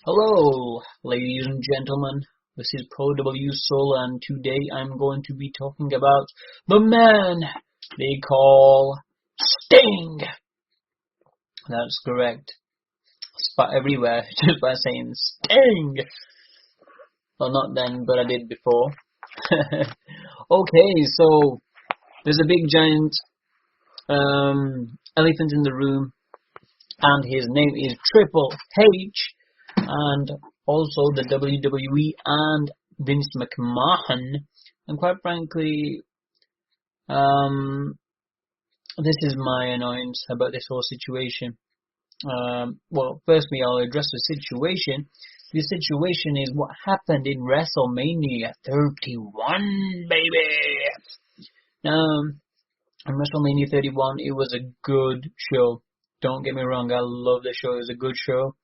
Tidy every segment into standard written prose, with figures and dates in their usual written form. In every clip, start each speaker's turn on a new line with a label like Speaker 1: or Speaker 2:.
Speaker 1: Hello, ladies and gentlemen. This is Pro W Soul, and today I'm going to be talking about the man they call Sting. That's correct. Spot everywhere just by saying Sting. Well, not then, but I did before. Okay, so there's a big giant elephant in the room, and his name is Triple H. And also the WWE and Vince McMahon. And quite frankly, this is my annoyance about this whole situation. Well, firstly, I'll address the situation. The situation is what happened in WrestleMania 31, baby. Now, in WrestleMania 31, it was a good show. Don't get me wrong, I love the show. It was a good show.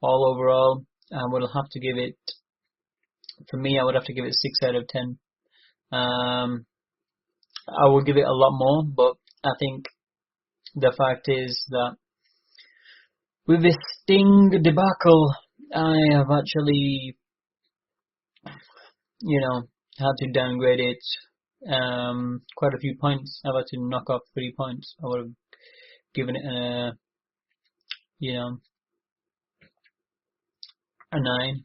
Speaker 1: All overall, I would have to give it, for me, I would have to give it 6 out of 10. I would give it a lot more, but I think the fact is that with this Sting debacle, I have actually, had to downgrade it quite a few points. I've had to knock off 3 points. I would have given it a 9,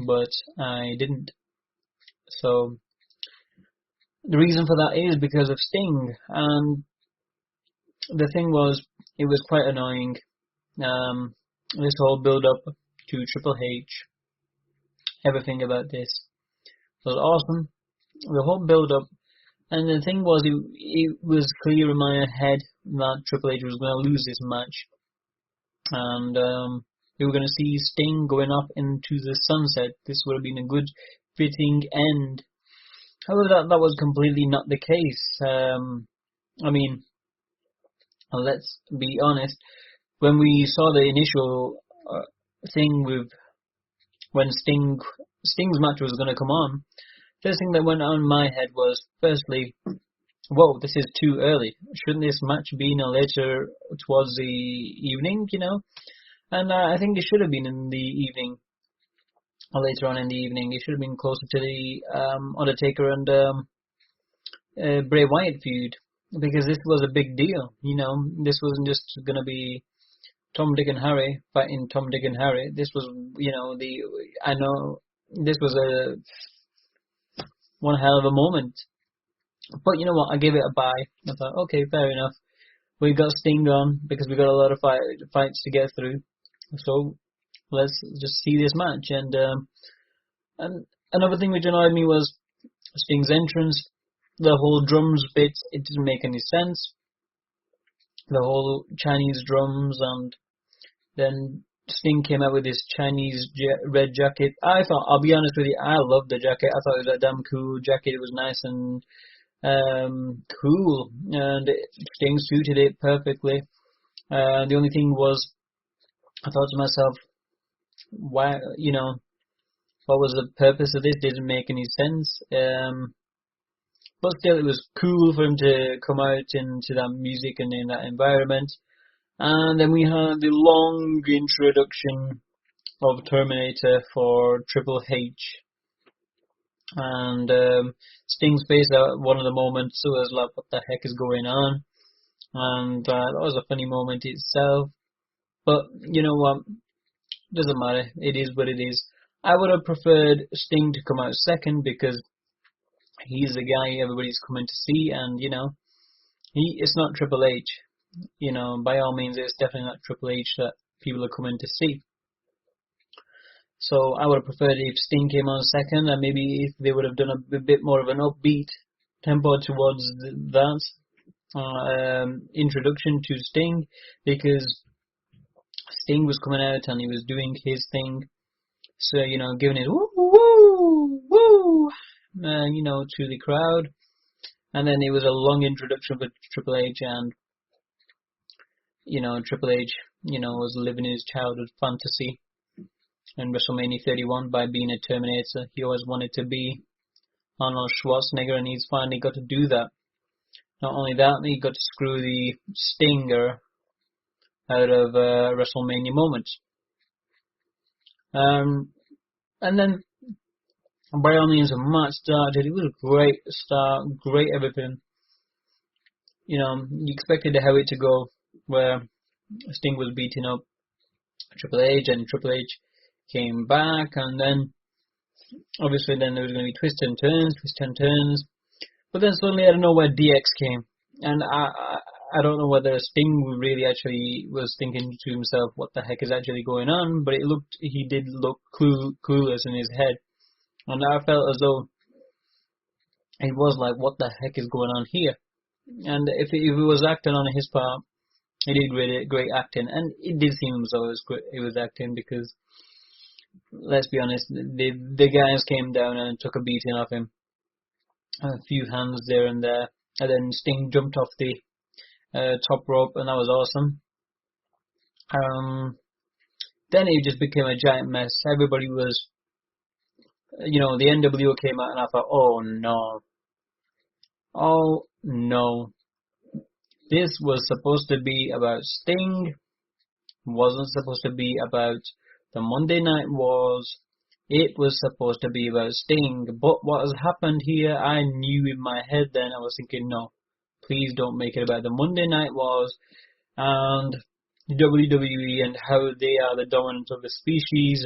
Speaker 1: but I didn't. So the reason for that is because of Sting, and the thing was, it was quite annoying. This whole build up to Triple H, everything about this was awesome. The whole build up, and the thing was, it was clear in my head that Triple H was going to lose this match, and we were going to see Sting going off into the sunset. This would have been a good fitting end. However, that was completely not the case. Let's be honest. When we saw the initial thing with when Sting's match was going to come on, first thing that went on in my head was, firstly, whoa, this is too early. Shouldn't this match be later towards the evening, And I think it should have been in the evening, or later on in the evening. It should have been closer to the Undertaker and Bray Wyatt feud, because this was a big deal. This wasn't just going to be Tom, Dick, and Harry fighting Tom, Dick, and Harry. This was, I know this was one hell of a moment. But you know what? I gave it a buy. I thought, okay, fair enough. We got Sting on because we got a lot of fights to get through. So let's just see this match. And another thing which annoyed me was Sting's entrance. The whole drums bit, it didn't make any sense. The whole Chinese drums, and then Sting came out with his Chinese red jacket. I'll be honest with you, I loved the jacket. I thought it was a damn cool jacket. It was nice and cool, and Sting suited it perfectly. The only thing was, I thought to myself, why, what was the purpose of this? Didn't make any sense. But still, it was cool for him to come out into that music and in that environment. And then we had the long introduction of Terminator for Triple H. And Sting's face at one of the moments was like, what the heck is going on? And that was a funny moment itself. But you know what? Doesn't matter. It is what it is. I would have preferred Sting to come out second, because he's the guy everybody's coming to see, and it's not Triple H. By all means, it's definitely not Triple H that people are coming to see. So I would have preferred if Sting came on second, and maybe if they would have done a bit more of an upbeat tempo towards that introduction to Sting, because Sting was coming out and he was doing his thing. So, giving it woo, woo, woo, to the crowd. And then it was a long introduction for Triple H, and, Triple H, was living his childhood fantasy in WrestleMania 31 by being a Terminator. He always wanted to be Arnold Schwarzenegger, and he's finally got to do that. Not only that, he got to screw the Stinger out of WrestleMania moments. And then by all means, the match started. It was a great start, great everything. You know, you expected the Heavyweight to go where Sting was beating up Triple H, and Triple H came back, and then obviously then there was going to be twists and turns. But then suddenly out of nowhere DX came, and I don't know whether Sting really actually was thinking to himself, what the heck is actually going on? But he did look clueless in his head, and I felt as though he was like, what the heck is going on here? And if it was acting on his part, he did great acting, and it did seem as though it was acting, because let's be honest, the guys came down and took a beating off him, a few hands there and there, and then Sting jumped off the top rope, and that was awesome. Then it just became a giant mess. Everybody was, the NWO came out, and I thought, oh no, this was supposed to be about Sting, wasn't supposed to be about the Monday Night Wars. It was supposed to be about Sting. But what has happened here, I knew in my head then, I was thinking, no, please don't make it about the Monday Night Wars and WWE and how they are the dominant of the species.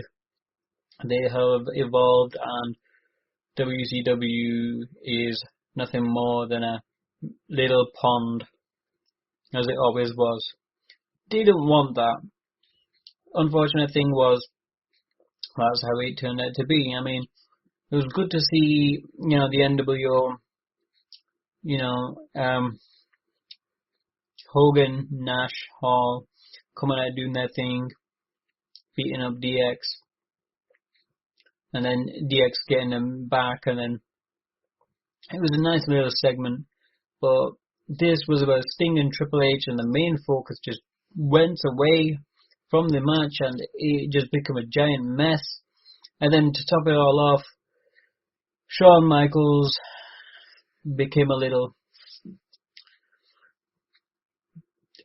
Speaker 1: They have evolved, and WCW is nothing more than a little pond, as it always was. Didn't want that. Unfortunate thing was, that's how it turned out to be. I mean, it was good to see, the NWO, Hogan, Nash, Hall coming out doing their thing, beating up DX, and then DX getting them back, and then it was a nice little segment. But this was about Sting and Triple H, and the main focus just went away from the match, and it just became a giant mess. And then to top it all off, Shawn Michaels became a little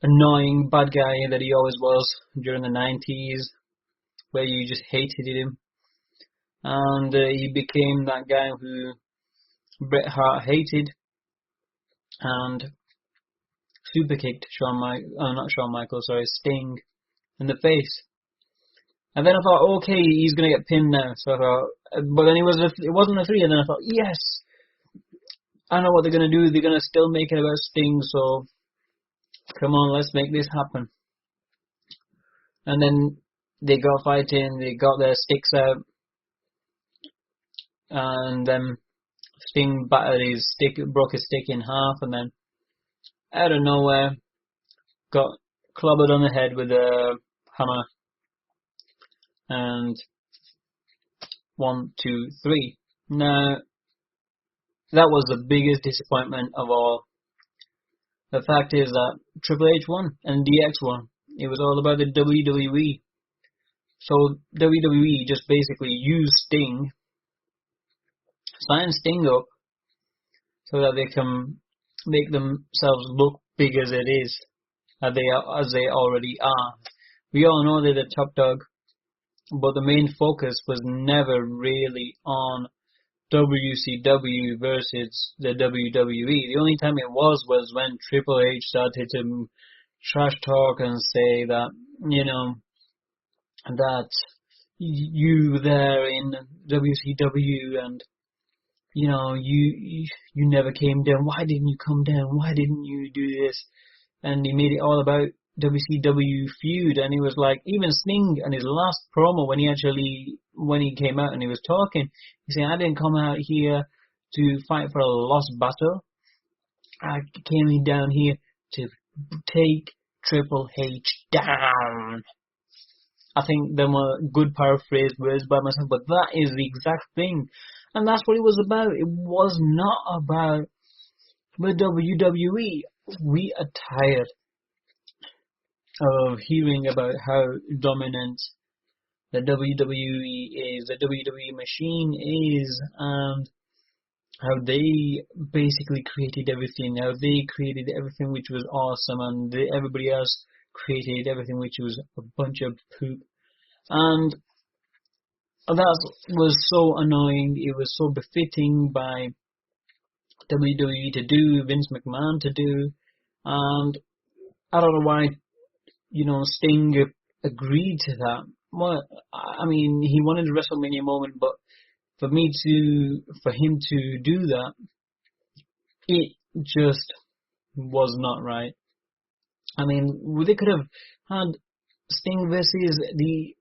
Speaker 1: annoying bad guy that he always was during the 90s, where you just hated him. And he became that guy who Bret Hart hated, and super kicked Sting in the face. And then I thought, okay, he's gonna get pinned now. So I thought, but then it wasn't a 3, and then I thought, yes, I know what they're gonna do. They're gonna still make it about Sting. So come on, let's make this happen. And then they got fighting. They got their sticks out, and then Sting battered his stick, broke his stick in half, and then out of nowhere got clobbered on the head with a hammer. And 1, 2, 3. Now, that was the biggest disappointment of all. The fact is that Triple H won and DX won. It was all about the WWE. So WWE just basically used Sting, signed Sting up, so that they can make themselves look big as it is, as they already are. We all know they're the top dog, but the main focus was never really on WCW versus the WWE. The only time it was when Triple H started to trash talk and say that, that you there in WCW, and you never came down. Why didn't you come down? Why didn't you do this? And he made it all about WCW feud, and he was like, even Sting in his last promo when he came out and he was talking, he said, I didn't come out here to fight for a lost battle. I came down here to take Triple H down. I think them were good paraphrased words by myself, but that is the exact thing. And that's what it was about. It was not about the WWE. We are tired of hearing about how dominant the WWE is, the WWE machine is, and how they basically created everything. How they created everything which was awesome, and everybody else created everything, which was a bunch of poop. And that was so annoying. It was so befitting by WWE to do, Vince McMahon to do. And I don't know why, Sting agreed to that. Well, I mean, he wanted a WrestleMania moment, but for him to do that, it just was not right. I mean, they could have had Sting versus the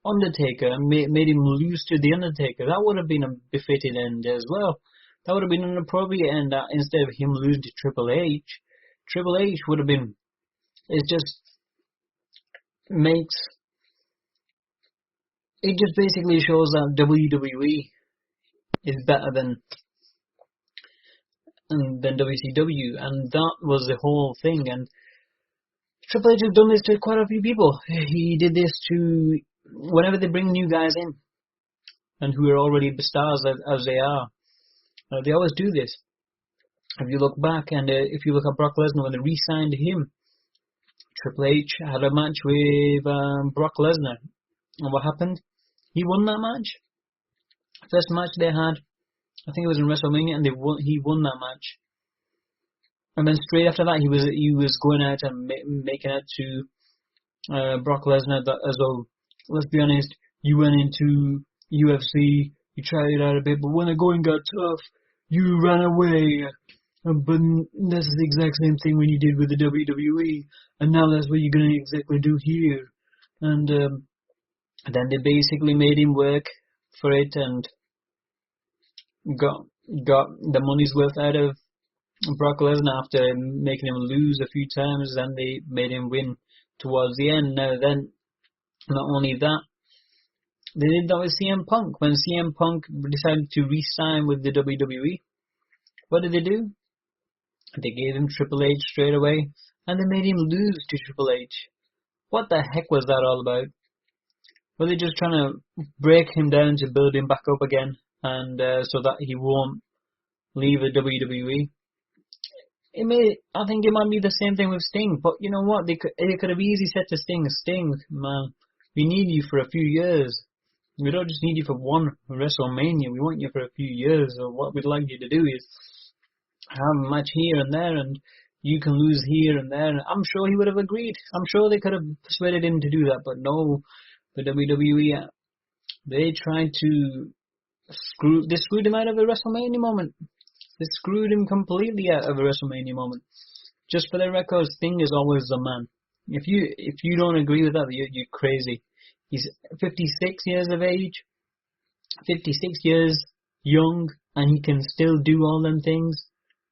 Speaker 1: Undertaker and made him lose to the Undertaker. That would have been a befitting end as well. That would have been an appropriate end instead of him losing to Triple H. Triple H would have been. It just basically shows that WWE is better than WCW, and that was the whole thing. And Triple H has done this to quite a few people. He did this to whenever they bring new guys in, and who are already stars as they are. They always do this. If you look back, and if you look at Brock Lesnar, when they re-signed him, Triple H had a match with Brock Lesnar. And what happened? He won that match. First match they had, I think it was in WrestleMania, and he won that match. And then straight after that, he was going out and making it to Brock Lesnar that as though, let's be honest, you went into UFC, you tried it out a bit, but when the going got tough, you ran away. But this is the exact same thing when you did with the WWE, and now that's what you're going to exactly do here. And then they basically made him work for it and got the money's worth out of Brock Lesnar after making him lose a few times. Then they made him win towards the end. Now then, not only that, they did that with CM Punk. When CM Punk decided to re-sign with the WWE, what did they do? They gave him Triple H straight away, and they made him lose to Triple H. What the heck was that all about? Were they just trying to break him down to build him back up again, and so that he won't leave the WWE? I think it might be the same thing with Sting, but you know what? They could have easily said to Sting, man, we need you for a few years. We don't just need you for one WrestleMania. We want you for a few years. So what we'd like you to do is have a match here and there, and you can lose here and there. I'm sure he would have agreed. I'm sure they could have persuaded him to do that, but no, the WWE, they tried to they screwed him out of a WrestleMania moment. They screwed him completely out of a WrestleMania moment. Just for the record, Sting is always the man. If you don't agree with that, you're crazy. He's 56 years of age, 56 years young, and he can still do all them things.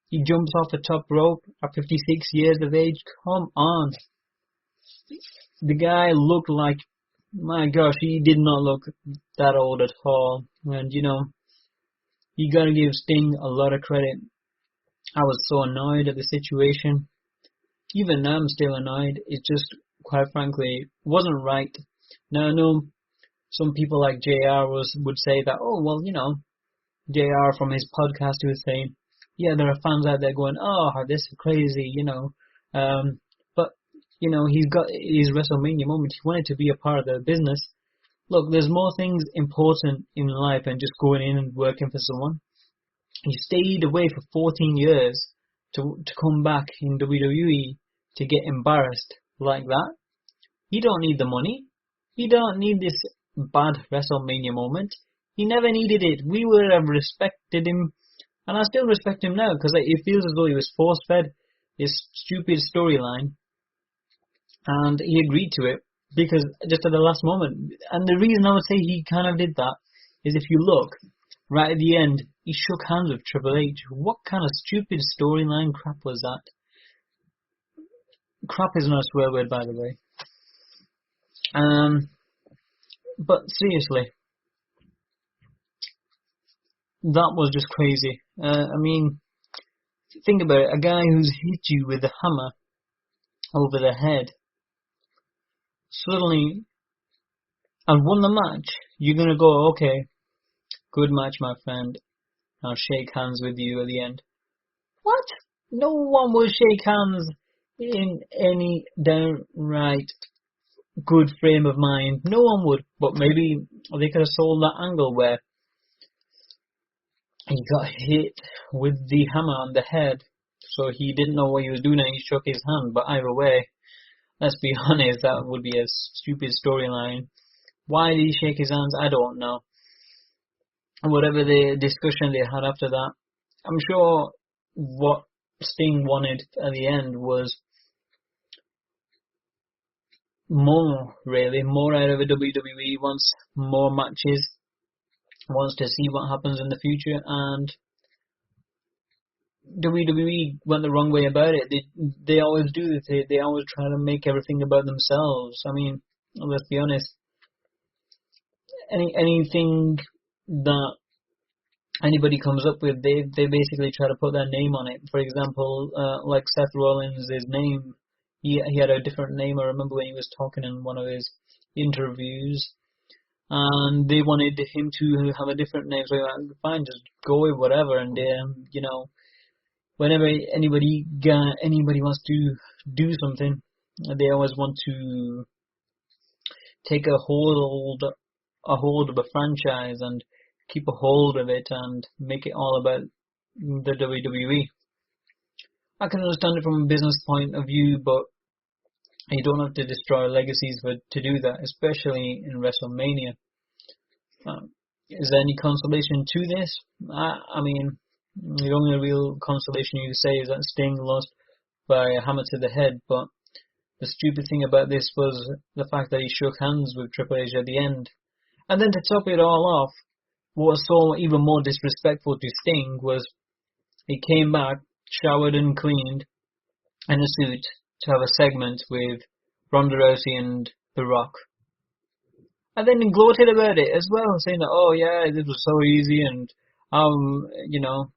Speaker 1: He jumps off the top rope at 56 years of age. Come on. The guy looked like, my gosh, he did not look that old at all. And, you gotta give Sting a lot of credit. I was so annoyed at the situation. Even now I'm still annoyed. It just, quite frankly, wasn't right. Now I know some people like JR would say that, oh, well, JR from his podcast he was saying, yeah, there are fans out there going, oh, this is crazy, but, he's got his WrestleMania moment. He wanted to be a part of the business. Look, there's more things important in life than just going in and working for someone. He stayed away for 14 years to come back in WWE to get embarrassed like that. He don't need the money. He don't need this bad WrestleMania moment. He never needed it. We would have respected him, and I still respect him now because it feels as though he was force-fed this stupid storyline, and he agreed to it because just at the last moment. And the reason I would say he kind of did that is if you look right at the end, he shook hands with Triple H. What kind of stupid storyline crap was that? Crap is not a swear word, by the way. But seriously, that was just crazy. I mean, think about it. A guy who's hit you with a hammer over the head, suddenly, and won the match, you're going to go, okay, good match, my friend. I'll shake hands with you at the end. What? No one will shake hands in any downright good frame of mind. No one would, but maybe they could have sold that angle where he got hit with the hammer on the head, so he didn't know what he was doing and he shook his hand. But either way, let's be honest, that would be a stupid storyline. Why did he shake his hands? I don't know. And whatever the discussion they had after that, I'm sure what Sting wanted at the end was more, really, more out of a WWE, wants more matches, wants to see what happens in the future, and WWE went the wrong way about it. They always do. They always try to make everything about themselves. I mean, let's be honest. Anything that anybody comes up with, they basically try to put their name on it. For example, like Seth Rollins' name, he had a different name. I remember when he was talking in one of his interviews, and they wanted him to have a different name. So fine, just go with whatever. And you know, whenever anybody wants to do something, they always want to take a hold of a franchise and keep a hold of it and make it all about the WWE. I can understand it from a business point of view, but you don't have to destroy legacies to do that, especially in WrestleMania. Is there any consolation to this? I mean, the only real consolation you say is that Sting lost by a hammer to the head, but the stupid thing about this was the fact that he shook hands with Triple H at the end. And then to top it all off, what was so even more disrespectful to Sting was he came back, showered and cleaned, in a suit to have a segment with Ronda Rousey and The Rock. And then he gloated about it as well, saying that, oh yeah, this was so easy and, you know,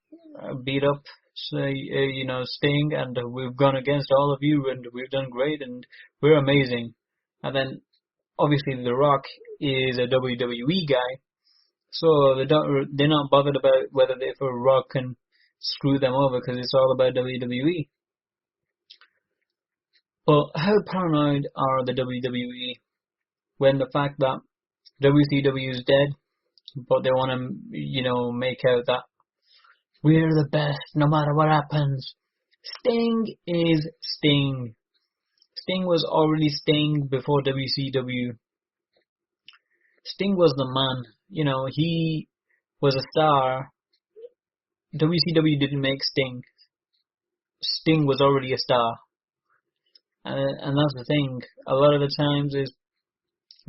Speaker 1: beat up, you know, Sting, and we've gone against all of you and we've done great and we're amazing. And then, obviously, The Rock is a WWE guy, so they're not bothered about whether if a Rock can screw them over because it's all about WWE. But how paranoid are the WWE when the fact that WCW is dead, but they want to, you know, make out that we're the best no matter what happens. Sting is Sting. Sting was already Sting before WCW. Sting was the man. You know, he was a star. WCW didn't make Sting. Sting was already a star. And that's the thing. A lot of the times is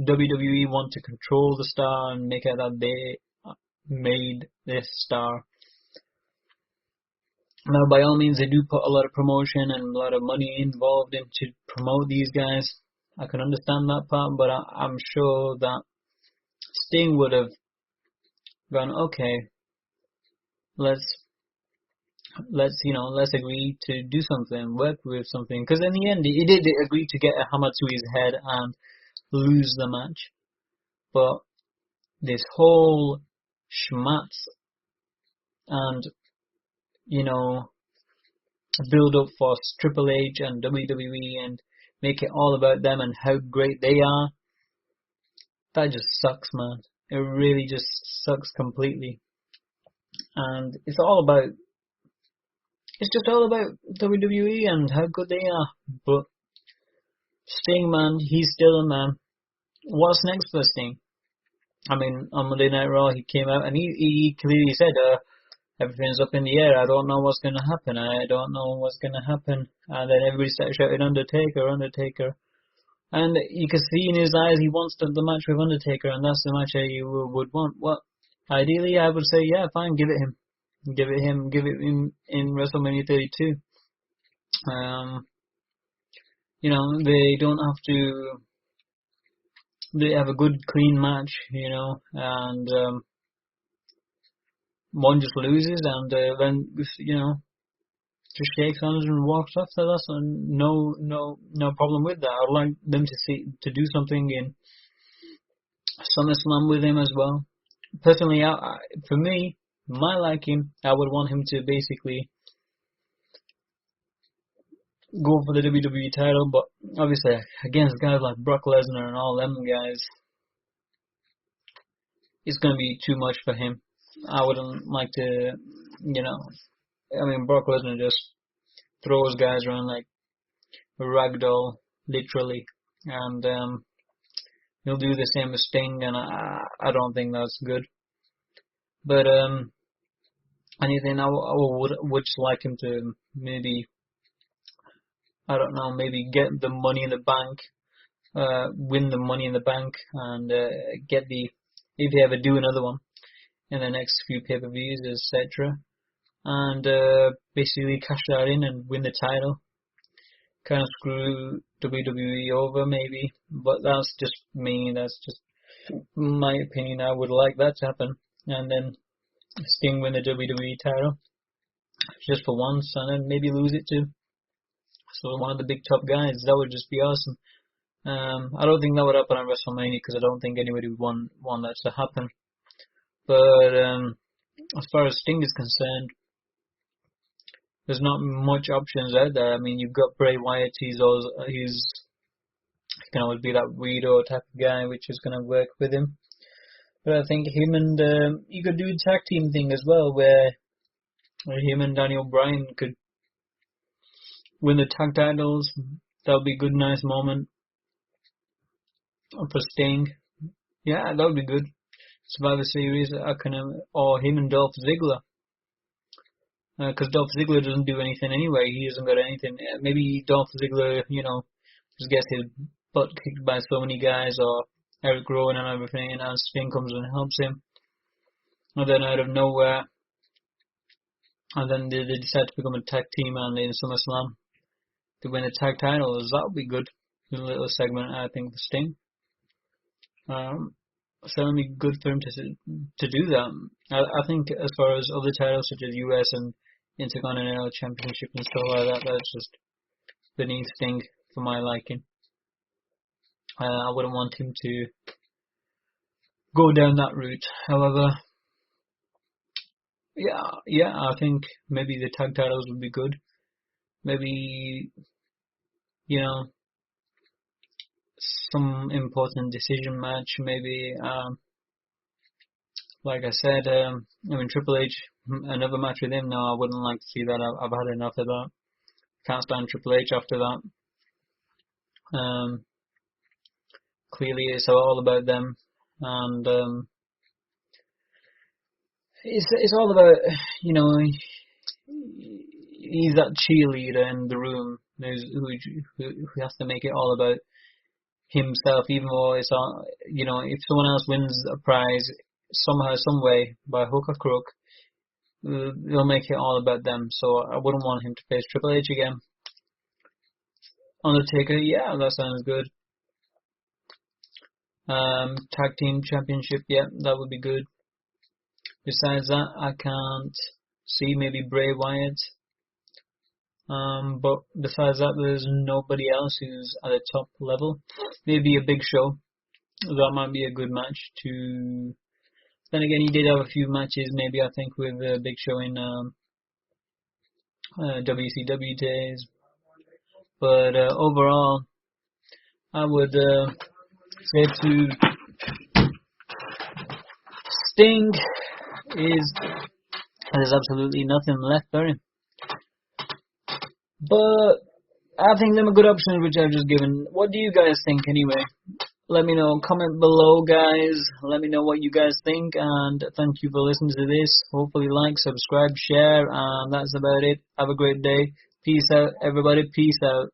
Speaker 1: WWE want to control the star and make it that they made this star. Now, by all means, they do put a lot of promotion and a lot of money involved in to promote these guys. I can understand that part, but I'm sure that Sting would have gone, okay, let's agree to do something, work with something. Because in the end, he did agree to get a hammer to his head and lose the match. But this whole schmatz and, you know, build up for Triple H and WWE and make it all about them and how great they are, that just sucks, man. It really just sucks completely. And it's just all about WWE and how good they are. But Sting, man, he's still a man. What's next for Sting? I mean, on Monday Night Raw, he came out and he clearly said, everything's up in the air. I don't know what's going to happen. I don't know what's going to happen. And then everybody started shouting, Undertaker, Undertaker. And you can see in his eyes he wants the match with Undertaker, and that's the match he would want. Well, ideally, I would say, yeah, fine, give it him. Give it in WrestleMania 32. You know, they don't have to. They have a good, clean match, you know, and one just loses, and then, you know, just shakes hands and walks off. So that's no problem with that. I'd like them to do something in SummerSlam with him as well. Personally, for me, my liking, I would want him to basically go for the WWE title, but obviously against guys like Brock Lesnar and all them guys, it's going to be too much for him. I wouldn't like to, I mean, Brock Lesnar just throws guys around like a ragdoll, literally, and he'll do the same with Sting, and I don't think that's good. But anything, I would just like him to maybe, I don't know, maybe get the Money in the Bank, win the Money in the Bank, and get the, if they ever do another one in the next few pay-per-views, etc., and basically cash that in and win the title. Kind of screw WWE over, maybe, but that's just me. That's just my opinion. I would like that to happen, and then Sting win the WWE title just for once, and then maybe lose it to one of the big top guys. That would just be awesome. I don't think that would happen on WrestleMania because I don't think anybody would want that to happen. But as far as Sting is concerned, there's not much options out there. I mean, you've got Bray Wyatt. He can always be that weirdo type of guy, which is going to work with him. But I think him and you could do a tag team thing as well, where him and Daniel Bryan could win the tag titles. That would be a good, nice moment for Sting. Yeah, that would be good. Survivor Series, or him and Dolph Ziggler. Because Dolph Ziggler doesn't do anything anyway. He hasn't got anything. Maybe Dolph Ziggler, just gets his butt kicked by so many guys, or Eric Rowan and everything, and Sting comes and helps him. And then out of nowhere, and then they decide to become a tag team, and in SummerSlam to win the tag titles. That would be good. A little segment, I think, for Sting. Certainly good for him to do that. I think as far as other titles such as US and Intercontinental Championship and stuff like that, that's just beneath Sting for my liking. I wouldn't want him to go down that route. However, yeah, I think maybe the tag titles would be good. Maybe, some important decision match, maybe, like I said, Triple H, another match with him, no, I wouldn't like to see that. I've had enough of that. Can't stand Triple H after that. Clearly it's all about them, and it's all about, he's that cheerleader in the room who has to make it all about himself, even though it's all, if someone else wins a prize somehow, some way, by hook or crook, they'll make it all about them. So I wouldn't want him to face Triple H again. Undertaker, yeah, that sounds good. Tag Team Championship, yeah, that would be good. Besides that, I can't see maybe Bray Wyatt. But besides that, there's nobody else who's at a top level. Maybe a Big Show. That might be a good match to. Then again, he did have a few matches, maybe I think, with Big Show in WCW days. But overall, I would say to Sting there's absolutely nothing left for him. But I think them are good options, which I've just given. What do you guys think anyway? Let me know. Comment below, guys. Let me know what you guys think. And thank you for listening to this. Hopefully like, subscribe, share. And that's about it. Have a great day. Peace out, everybody. Peace out.